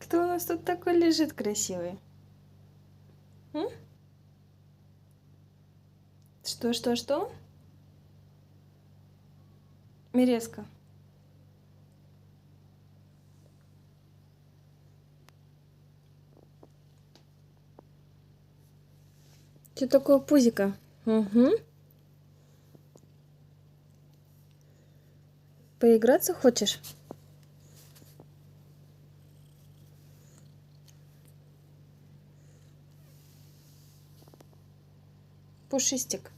Кто у нас тут такой лежит красивый? М? Что? Мерезка. Что такое пузико? Угу. Поиграться хочешь? Пушистик.